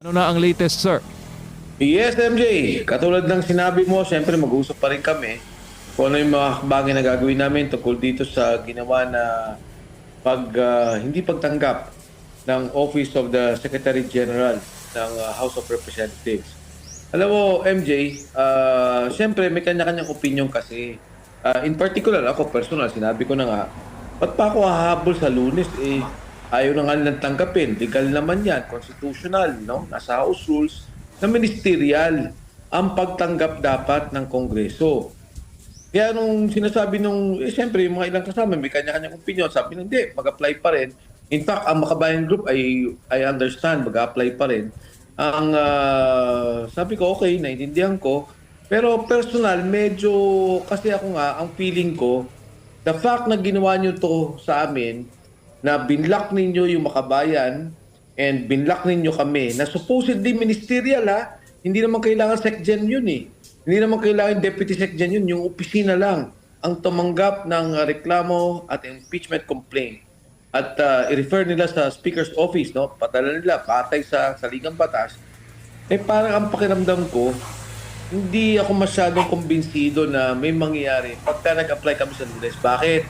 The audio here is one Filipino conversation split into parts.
Ano na ang latest, sir? Yes, MJ. Katulad ng sinabi mo, siyempre mag-usap pa rin kami kung ano yung mga bagay na gagawin namin tungkol dito sa ginawa na hindi pagtanggap ng Office of the Secretary General ng House of Representatives. Alam mo, MJ, siyempre may kanya-kanyang opinion kasi. In particular, ako personal, sinabi ko na nga, ba't pa ako hahabol sa Lunes? Ayaw na nga nilang tanggapin. Legal naman yan, constitutional, no? Nasa House Rules na ministerial ang pagtanggap dapat ng Kongreso. Kaya nung sinasabi siyempre yung mga ilang kasama, may kanya-kanyang opinion, sabi nung, hindi, mag-apply pa rin. In fact, ang Makabayan Group, I understand, mag-apply pa rin. Sabi ko, okay, naiintindihan ko. Pero personal, medyo, kasi ako nga, ang feeling ko, the fact na ginawa nyo to sa amin, na binlock ninyo yung Makabayan and binlock ninyo kami, na supposedly ministerial hindi naman kailangan SecGen yun Hindi naman kailangan deputy SecGen yun, yung opisina lang ang tumanggap ng reklamo at impeachment complaint. At i-refer nila sa Speaker's Office, no? Padala nila, patay sa saligang batas. Parang ang pakiramdam ko, hindi ako masyadong kumbinsido na may mangyayari pagka nag-apply kami sa Lunes. Bakit?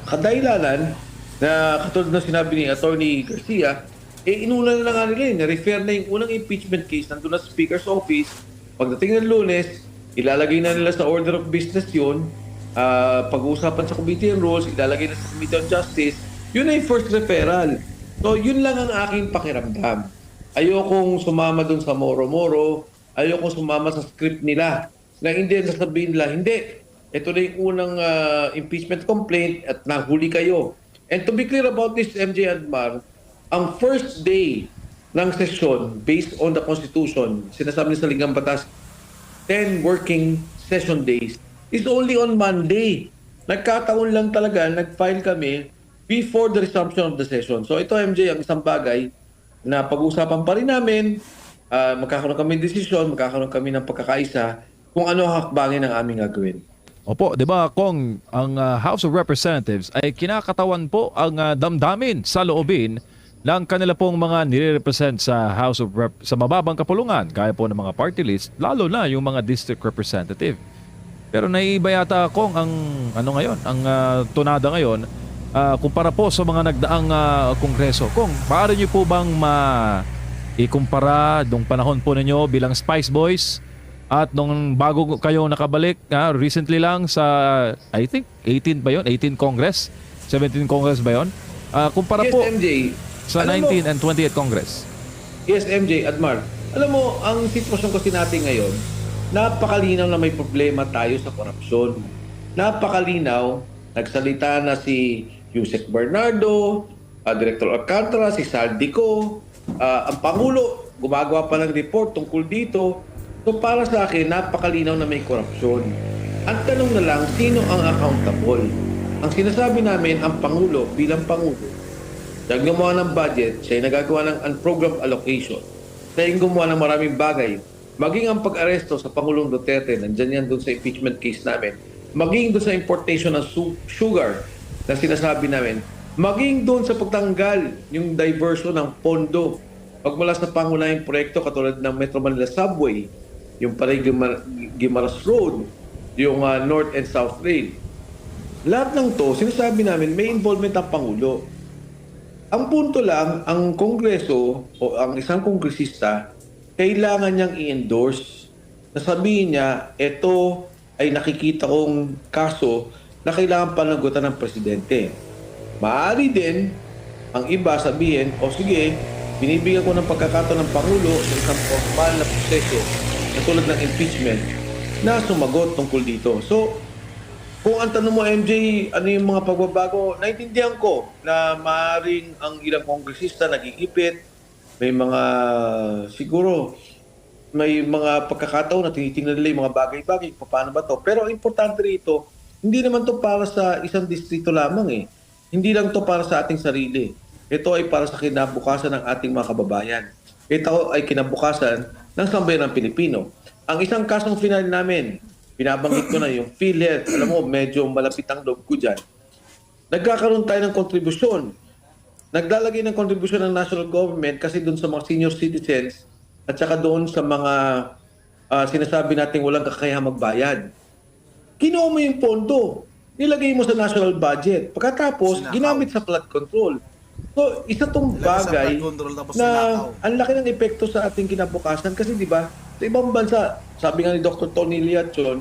Kadahilanan na katulad na sinabi ni Attorney Garcia, inuna na nga nila na-refer na yung unang impeachment case nandun na sa Speaker's Office. Pagdating ng Lunes, ilalagay na nila sa order of business yun. Pag-uusapan sa Committee on Rules, ilalagay na sa Committee on Justice. Yun na yung first referral. So, yun lang ang aking pakiramdam. Ayokong sumama dun sa moro-moro. Ayokong sumama sa script nila. Na hindi sasabihin nila, hindi. Ito na yung unang impeachment complaint at nahuli kayo. And to be clear about this, MJ Admar, ang first day ng session based on the Constitution, sinasabi sa Ligang Batas, 10 working session days is only on Monday. Nagkataon lang talaga, nag-file kami before the resumption of the session. So ito, MJ, ang isang bagay na pag-usapan pa rin namin, magkakaroon kami ng desisyon, magkakaroon kami ng pagkakaisa kung ano ang hakbangin ng aming gagawin. Opo, 'di ba, Kong, ang House of Representatives ay kinakatawan po ang damdamin sa loobin ng kanila pong mga nire-represent sa House of sa mababang kapulungan, gaya po ng mga party list, lalo na yung mga district representative. Pero naiiba yata, Kong, ang ngayon, ang tunada ngayon, kumpara po sa mga nagdaang kongreso. Kong, maaari niyo po bang ikumpara nung panahon po ninyo bilang Spice Boys at nung bago kayo nakabalik recently lang sa, I think, 18 ba yun? 18 Congress? 17 Congress ba yun? Kumpara Yes, po MJ. sa Alam 19 mo, and 20th Congress. Yes, MJ, Admar. Alam mo, ang sitwasyon kasi natin ngayon, napakalinaw na may problema tayo sa korupsyon. Napakalinaw, nagsalita na si Yusek Bernardo, Director Alcantara, si Saldico, ang Pangulo, gumagawa pa ng report tungkol dito. So para sa akin, napakalinaw na may korupsyon. Ang tanong na lang, sino ang accountable? Ang sinasabi namin, ang Pangulo bilang Pangulo, siya yung gumawa ng budget, siya yung nagagawa ng unprogrammed allocation, siya yung gumawa ng maraming bagay. Maging ang pag-aresto sa Pangulong Duterte, nandyan yan doon sa impeachment case namin, maging doon sa importation ng sugar na sinasabi namin, maging doon sa pagtanggal yung diversion ng pondo pagmula sa pangunahing proyekto katulad ng Metro Manila Subway, yung Paray Guimaras Road, yung North and South Rail. Lahat ng to, sinasabi namin, may involvement ang Pangulo. Ang punto lang, ang Kongreso o ang isang kongresista, kailangan niyang i-endorse. Nasabihin niya, ito ay nakikita kong kaso na kailangan panagutan ng Presidente. Maaari din, ang iba sabihin, o sige, binibigyan ko ng pagkakataon ng Pangulo sa isang formal na proseso tulad ng impeachment na sumagot tungkol dito. So, kung ang tanong mo, MJ, ano yung mga pagbabago, naintindihan ko na maaaring ang ilang kongresista nag-iipit, may mga, siguro, may mga pagkakataon na tinitingnan nila yung mga bagay-bagay, paano ba to? Pero importante rito, hindi naman to para sa isang distrito lamang Hindi lang to para sa ating sarili. Ito ay para sa kinabukasan ng ating mga kababayan. Ito ay kinabukasan ng sambayanang Pilipino. Ang isang kasong final namin, binabanggit ko na yung PhilHealth. Alam mo, medyo malapit ang loob ko dyan. Nagkakaroon tayo ng kontribusyon naglalagay ng contribution ng national government kasi doon sa mga senior citizens at saka doon sa mga sinasabi natin walang kakayahang magbayad. Kinuha mo yung pondo, nilagay mo sa national budget, pagkatapos Sinakaw. ginamit sa flood control. So, isa tong Nilagay sa bagay flood control, tapos na sinakaw. ang laki ng epekto sa ating kinabukasan kasi di ba, sa ibang bansa, sabi nga ni Dr. Tony Liachon,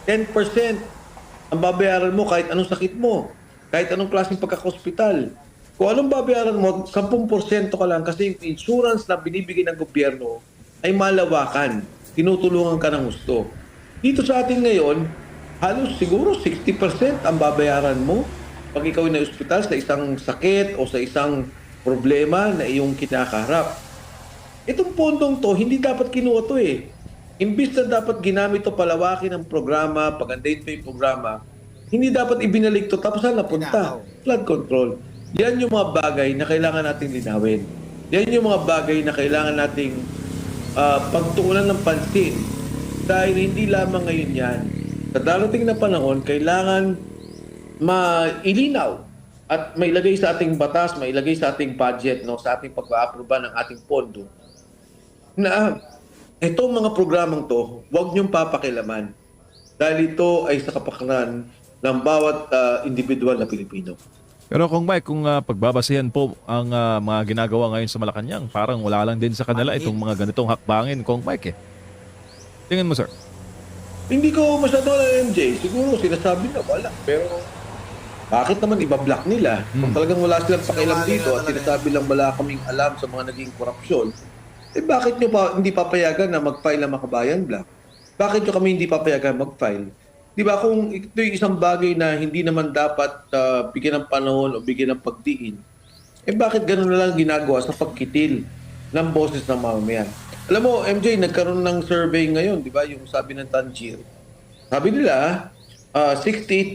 10% ang babayaran mo kahit anong sakit mo, kahit anong klaseng pagkaka-hospital. Kung anong babayaran mo, 10% ka lang kasi yung insurance na binibigay ng gobyerno ay malawakan. Tinutulungan ka ng gusto. Dito sa atin ngayon, halos siguro 60% ang babayaran mo pag ikaw ay na-hospital sa isang sakit o sa isang problema na iyong kinakaharap. Itong pondong to, hindi dapat kinuha to eh. Imbis na dapat ginamit to palawakin ang programa, pagandahin pa yung programa, hindi dapat ibinalik to tapos saan napunta? Flood control. Yan yung mga bagay na kailangan nating linawin. Yan yung mga bagay na kailangan nating pagtuunan ng pansin. Dahil hindi lamang ngayon yan. Sa darating na panahon, kailangan mailinaw at mailagay sa ating batas, mailagay sa ating budget, no, sa ating pag-aaproba ng ating pondo, na itong mga programang to, huwag niyong papakilaman. Dahil ito ay sa kapakanan ng bawat individual na Pilipino. Pero kung Mike, kung pagbabasihan po ang mga ginagawa ngayon sa Malacanang, parang wala lang din sa kanila itong mga ganitong hakbangin, kung Mike eh. Tingin mo, sir? Hindi ko masyado alam, MJ. Siguro sinasabi na wala. Pero bakit naman iba-block nila? Kung talagang wala silang pakialam dito at sinasabi lang wala kaming alam sa mga naging korupsyon, eh bakit nyo pa hindi papayagan na mag-file ang Makabayan Black? Bakit nyo kami hindi papayagan mag-file? Di ba kung ito yung isang bagay na hindi naman dapat bigyan ng panahon o bigyan ng pagdiin, eh bakit ganun na lang ginagawa sa pagkitil ng boses ng mamamayan? Alam mo, MJ, nagkaroon ng survey ngayon, di ba, yung sabi ng Tangier. Sabi nila, 68%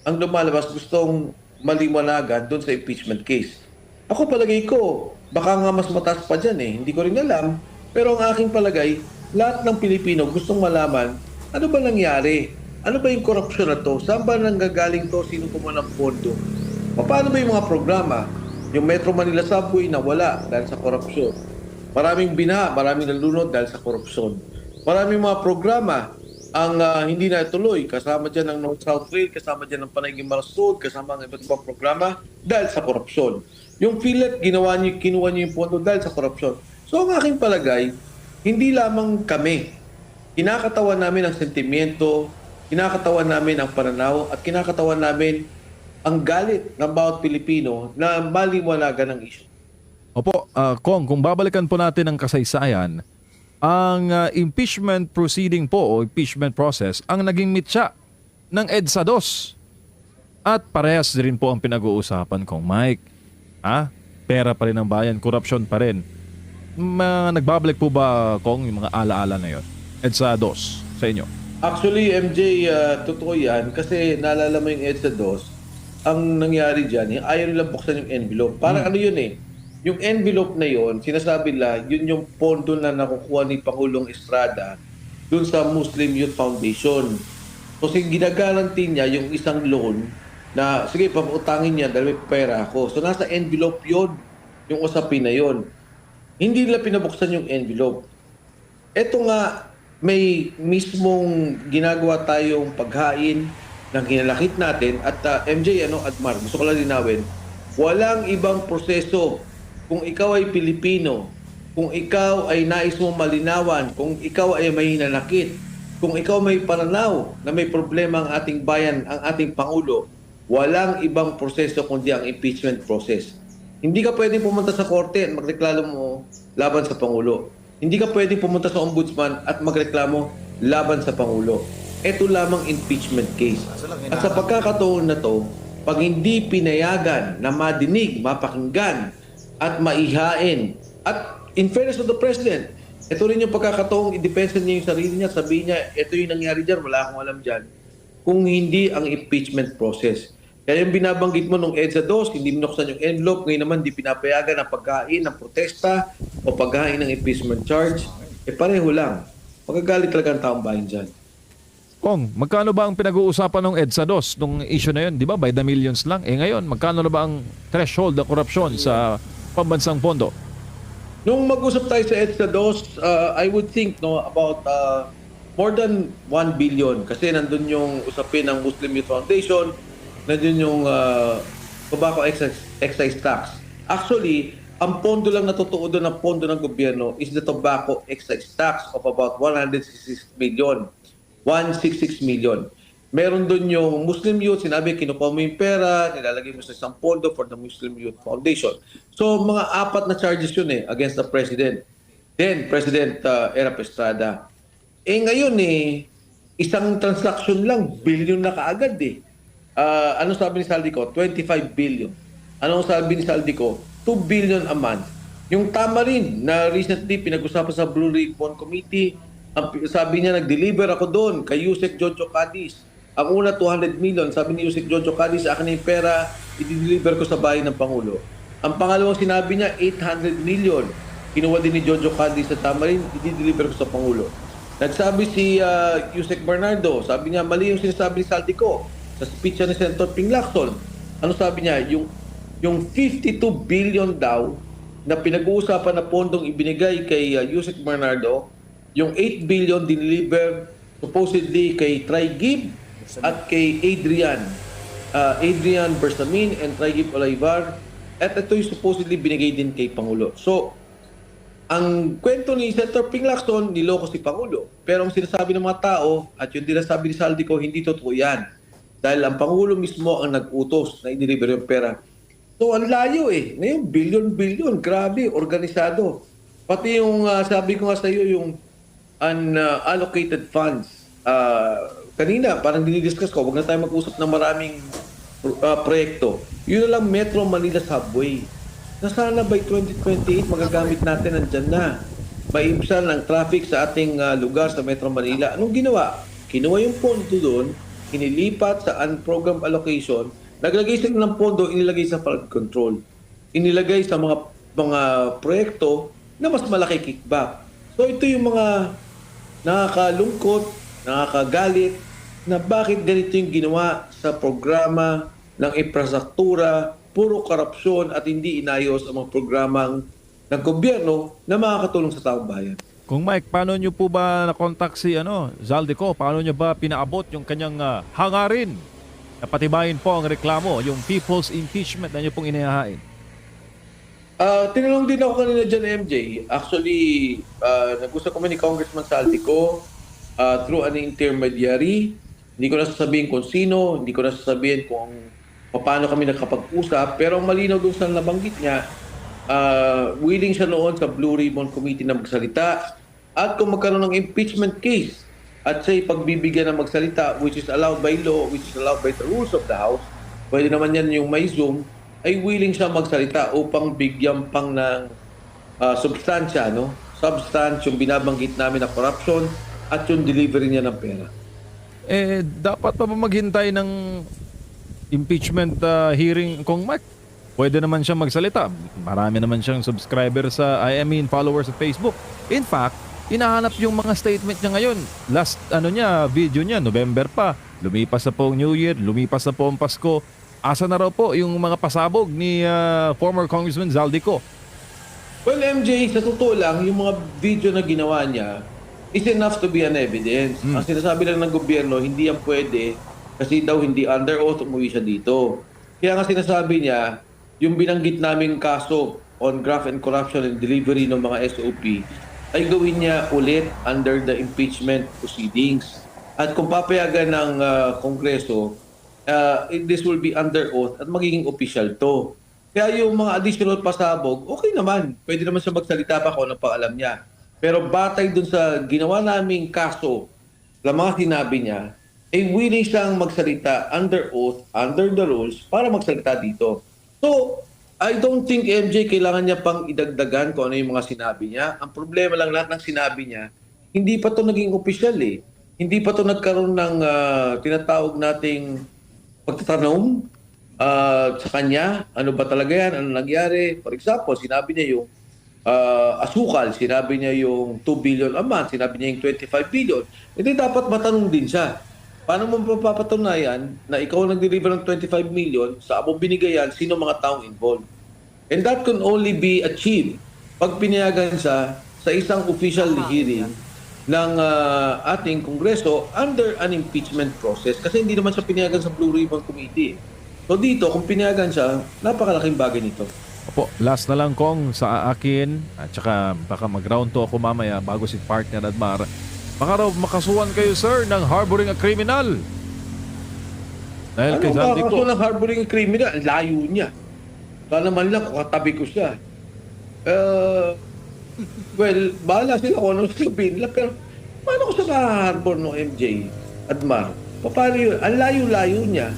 ang lumalabas gustong maliwanagan doon sa impeachment case. Ako palagay ko, baka nga mas mataas pa dyan eh. Hindi ko rin alam. Pero ang aking palagay, lahat ng Pilipino gustong malaman, ano ba nangyari? Ano ba yung korupsyon na to? Saan ba nanggagaling to? Sino kumuha ng pondo? Paano ba yung mga programa? Yung Metro Manila Subway na wala dahil sa korupsyon. Maraming binaha, maraming nalunod dahil sa korupsyon. Maraming mga programa ang hindi na ituloy. Kasama dyan ang North-South Rail, kasama dyan ang Panay Marsud, kasama ang iba't ibang programa dahil sa korupsyon. Yung PhilHealth, kinuha niyo yung pondo dahil sa korupsyon. So ang aking palagay, hindi lamang kami. Kinakatawan namin ang sentimiento, kinakatawan namin ang pananaw, at kinakatawan namin ang galit ng bawat Pilipino na maliwanagan ng issue. Opo, Kong, kung babalikan po natin ang kasaysayan, ang impeachment proceeding po o impeachment process ang naging mitya ng EDSA 2. At parehas din po ang pinag-uusapan kong Mike. Pera pa rin ang bayan, korupsyon pa rin. Nagbabalik po ba, Kong, yung mga alaala na yun? EDSA 2 sa inyo? Actually, MJ, totoo yan kasi naalala mo yung EDSA 2, ang nangyari dyan, ayaw nilang buksan yung envelope. Parang ano yun eh, yung envelope na yon, sinasabi nila, yun yung pondo na nakukuha ni Pangulong Estrada dun sa Muslim Youth Foundation. So, ginagaranti niya yung isang loan na, sige, papautangin niya dahil may pera ako. So, nasa envelope yon, yung usapin na yon. Hindi nila pinabuksan yung envelope. Ito nga, may mismong ginagawa tayong paghain ng kinalakit natin at MJ, Admar, gusto ko lang linawin, walang ibang proseso. Kung ikaw ay Pilipino, kung ikaw ay nais mong malinawan, kung ikaw ay may hinanakit, kung ikaw may pananaw na may problema ang ating bayan, ang ating Pangulo, walang ibang proseso kundi ang impeachment process. Hindi ka pwedeng pumunta sa korte at magreklamo mo laban sa Pangulo. Hindi ka pwedeng pumunta sa ombudsman at magreklamo laban sa Pangulo. Ito lamang impeachment case. At sa pagkakataon na to, pag hindi pinayagan na madinig, mapakinggan, at maihain, at in fairness to the President, ito rin yung pagkakataong i-depensa niya yung sarili niya, sabihin niya, ito yung nangyari dyan, wala akong alam dyan, kung hindi ang impeachment process. Kaya yung binabanggit mo nung EDSA 2, hindi minuksan yung envelope, ngayon naman di pinapayagan ang paghain ng protesta o paghain ng impeachment charge, pareho lang. Magagalit talaga ang taong bayan dyan. Kong, magkano ba ang pinag-uusapan ng EDSA dos nung issue na yun? Di ba by the millions lang? Ngayon, magkano na ba ang threshold ng korupsyon sa pambansang pondo? Nung mag-usap tayo sa EDSA DOS, I would think about more than 1 billion kasi nandun yung usapin ng Muslim Youth Foundation, nandun yung tobacco excise tax. Actually, ang pondo lang natutuo doon ng pondo ng gobyerno is the tobacco excise tax of about 166 million. 166 million. Meron doon yung Muslim Youth, sinabi kinukuha mo yung pera, nilalagay mo sa isang pondo for the Muslim Youth Foundation. So mga 4 na charges yun against the President. Then President Erap Estrada. Ngayon isang transaction lang, billion na kaagad ano sabi ni Saldico? 25 billion. Ano sabi ni Saldico? 2 billion a month. Yung tama rin na recently pinag-usapan sa Blue Ribbon Committee, sabi niya nag-deliver ako doon kay Yusek Jojo Cadiz. Ang una 200 million, sabi ni Yusek Jojo Cadiz, akin na yung pera, i-deliver ko sa bahay ng Pangulo. Ang pangalawang sinabi niya 800 million. Kinuha din ni Jojo Cadiz sa Tamarin, i-deliver ko sa Pangulo. Nagsabi si Yusek Bernardo, sabi niya mali yung sinasabi ni Saldico sa speech ni Senator Ping Lacson. Ano sabi niya? Yung 52 billion daw na pinag-uusapan na pondong ibinigay kay Yusek Bernardo, yung 8 billion dineliver supposedly kay Trigib at kay Adrian Bersamin and Trigib Olivar, at ito yung supposedly binigay din kay Pangulo. So, ang kwento ni Senator Ping Lacson, niloko si Pangulo. Pero ang sinasabi ng mga tao at yung dinasabi ni Saldico, hindi totoo yan. Dahil ang Pangulo mismo ang nag-utos na i-deliver yung pera. So, ang layo Ngayon, billion-billion. Grabe, organisado. Pati yung sabi ko nga sa iyo, yung unallocated funds. Kanina, parang dinidiscuss ko, wag na tayo mag-usap ng maraming proyekto. Yun na lang Metro Manila Subway. Na sana by 2028 magagamit natin, nandyan na. Maibsan ang traffic sa ating lugar sa Metro Manila. Anong ginawa? Kinuha yung pondo doon, inilipat sa unprogrammed allocation, naglagay sila ng pondo, inilagay sa flood control. Inilagay sa mga proyekto na mas malaki kickback. So ito yung mga nakakalungkot, nakakagalit, na bakit ganito yung ginawa sa programa ng infrastruktura, puro korupsyon at hindi inayos ang mga programang ng gobyerno na makakatulong sa taong bayan. Kung Mike, paano nyo po ba na-contact si Zaldico? Paano nyo ba pinaabot yung kanyang hangarin na patibayin po ang reklamo, yung people's impeachment na nyo pong inihahain? Tinanong din ako kanina dyan, MJ. Actually, nag-usap kami ni Congressman Saldico through an intermediary. Hindi ko na sasabihin kung sino, hindi ko na sasabihin kung paano kami nakapag-usap. Pero ang malinaw doon sa nabanggit niya, willing siya noon sa Blue Ribbon Committee na magsalita. At kung magkaroon ng impeachment case at siya'y pagbibigyan ng magsalita, which is allowed by law, which is allowed by the rules of the House, pwede naman yan yung may Zoom, ay willing siya magsalita upang bigyan pang ng substansya, substance yung binabanggit namin na corruption at yung delivery niya ng pera. Dapat pa ba maghintay ng impeachment hearing kung Mike? Pwede naman siya magsalita. Marami naman siyang subscriber followers sa Facebook. In fact, hinahanap yung mga statement niya ngayon. Last video niya, November pa. Lumipas na po ang New Year, lumipas na po ang Pasko. Asa na raw po yung mga pasabog ni former Congressman Zaldico? Well, MJ, sa totoo lang, yung mga video na ginawa niya is enough to be an evidence. Ang sinasabi lang ng gobyerno, hindi yan pwede kasi daw hindi under oath umuwi siya dito. Kaya nga sinasabi niya, yung binanggit naming kaso on graft and corruption and delivery ng mga SOP ay gawin niya ulit under the impeachment proceedings. At kung papayagan ng Kongreso, this will be under oath at magiging official to. Kaya yung mga additional pasabog, okay naman. Pwede naman siya magsalita pa kung ano pang alam niya. Pero batay dun sa ginawa naming kaso, sa mga sinabi niya, willing siyang magsalita under oath, under the rules, para magsalita dito. So, I don't think MJ kailangan niya pang idagdagan kung ano yung mga sinabi niya. Ang problema lang lahat ng sinabi niya, hindi pa to naging official Hindi pa to nagkaroon ng tinatawag nating pagtatanong sa kanya. Ano ba talaga yan? Ano nangyari? For example, sinabi niya yung asukal, sinabi niya yung 2 billion a month, sinabi niya yung 25 billion. Hindi dapat matanong din siya. Paano mo mapapatunayan na ikaw ang nag-deliver ng 25 million, sa abong binigay yan, sino mga taong involved? And that can only be achieved pag pinayagan siya sa isang official hearing ng ating Kongreso under an impeachment process. Kasi hindi naman siya pinayagan sa Blue Ribbon Committee. So dito, kung pinayagan siya, napakalaking bagay nito. Opo, last na lang kong sa akin at saka baka mag-round to ako mamaya bago si partner Admar. Baka raw makasuhan kayo sir ng harboring a criminal. Dahil kay Ano Zaldico. kaso ng harboring criminal? Ang layo niya. Kala naman lang kung katabi ko siya. Well, bahala sila kung anong sabihin nila. Pero paano ko siya ka-harbor no MJ? Admar? Paano yun? Ang layo-layo niya.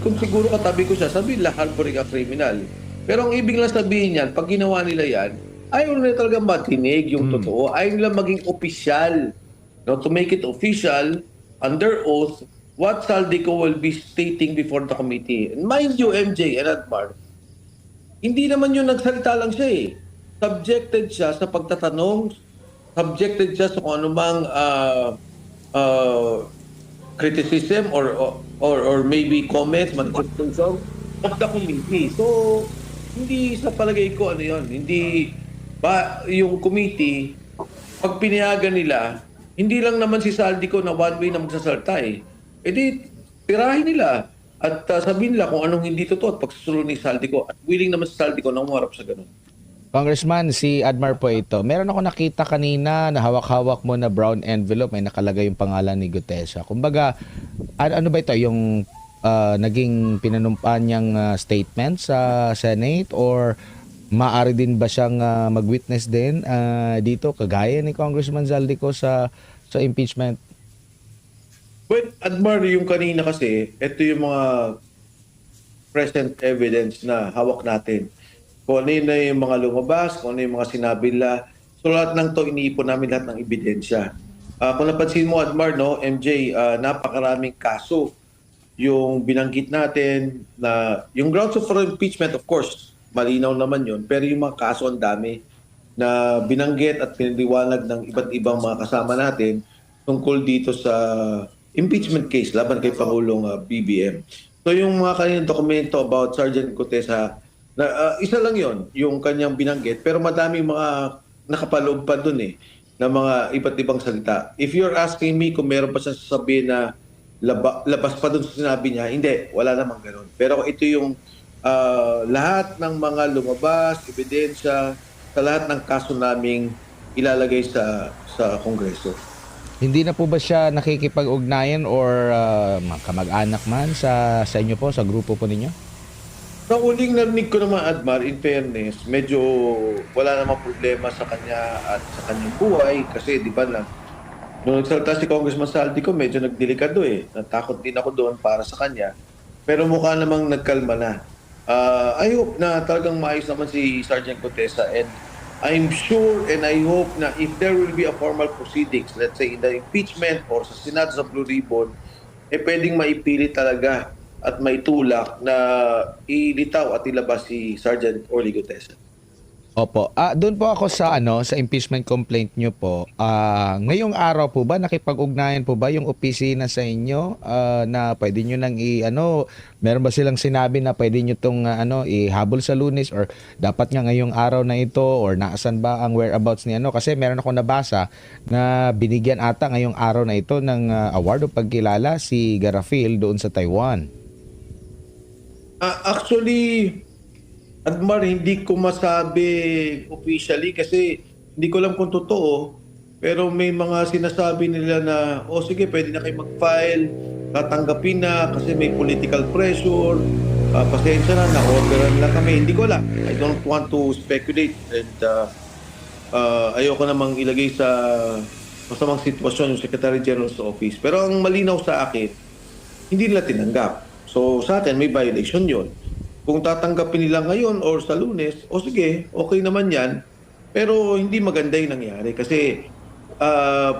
Kung siguro katabi ko siya, sabihin lang harboring a criminal. Pero ang ibig lang sabihin niyan, pag ginawa nila yan, ayaw nila talaga matinig yung totoo. Ayaw nila maging opisyal. No, to make it official, under oath, what Saldico will be stating before the committee. And mind you, MJ and Admar, hindi naman yun nagsalita lang siya eh. Subjected siya sa pagtatanong, subjected siya sa kung anumang criticism or maybe comments, manifestation of the committee. So, hindi sa palagay ko ano yun, hindi ba yung committee, pag pinayagan nila, hindi lang naman si Saldico na one way na magsasalta eh. E di, tirahin nila at sabihin nila kung anong hindi totoo at pagsusunod ni Saldico. At willing naman si Saldico na umarap sa ganun. Congressman, si Admar po ito. Meron ako nakita kanina na hawak-hawak mo na brown envelope, may nakalagay yung pangalan ni Gutesa. Kumbaga, ano ba ito? Yung naging pinanumpan niyang statement sa Senate or maaari din ba siyang mag-witness din dito kagaya ni Congressman Zaldico sa impeachment? Well, Admar, yung kanina kasi, ito yung mga present evidence na hawak natin. Kung ano yung mga lumabas, kung ano yung mga sinabi nila. So lahat ng to, iniipon namin lahat ng ebidensya. Kung napansin mo, Admar, no, MJ, napakaraming kaso yung binanggit natin na yung grounds for impeachment, of course, malinaw naman yun. Pero yung mga kaso ang dami na binanggit at piniliwanag ng iba't ibang mga kasama natin tungkol dito sa impeachment case laban kay Pangulong BBM. So yung mga kanilang dokumento about Sergeant Gutesa, na, isa lang yon yung kanyang binanggit, pero madami mga nakapaloob pa dun eh, na mga iba't ibang salita. If you're asking me kung meron pa siyang sasabihin na labas pa dun sa sinabi niya, hindi, wala namang ganun. Pero ito yung lahat ng mga lumabas, ebidensya, sa lahat ng kaso naming ilalagay sa Kongreso. Hindi na po ba siya nakikipag-ugnayan or kamag-anak man sa inyo po, sa grupo po ninyo? Sa uling narinig ko naman, Admar, in fairness, medyo wala namang problema sa kanya at sa kanyang buhay kasi di ba lang, nung nagsalita si Congressman Saldico, medyo nagdelikado eh. Natakot din ako doon para sa kanya. Pero mukha namang nagkalma na. I hope na talagang maayos naman si Sergeant Gutesa and I'm sure and I hope na if there will be a formal proceedings, let's say in the impeachment or sa Senado sa Blue Ribbon, pwedeng maipili talaga at maitulak na ilitaw at ilabas si Sergeant Orly Gutesa. Opo. Doon po ako sa sa impeachment complaint nyo po. Ngayong araw po ba nakipag-ugnayan po ba yung opisina sa inyo na pwede nyo nang meron ba silang sinabi na pwede nyo tong ihabol sa Lunes or dapat nga ngayong araw na ito or naasan ba ang whereabouts ni kasi meron ako nabasa na binigyan ata ngayong araw na ito ng award o pagkilala si Garafil doon sa Taiwan. Actually, Admar, hindi ko masabi officially kasi hindi ko alam kung totoo. Pero may mga sinasabi nila na, sige, pwede na kayo mag-file, tatanggapin na kasi may political pressure, pasensya na, na-orderan lang kami. Hindi ko alam. I don't want to speculate and ayoko namang ilagay sa masamang sitwasyon yung Secretary General's office. Pero ang malinaw sa akin, hindi nila tinanggap. So sa akin, may violation yun. Kung tatanggapin nila ngayon or sa Lunes, sige, okay naman yan. Pero hindi maganda yung nangyari kasi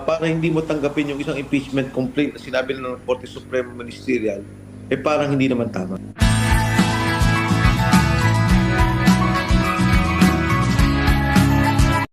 para hindi mo tanggapin yung isang impeachment complaint na sinabi ng Korte Suprema Ministerial, parang hindi naman tama.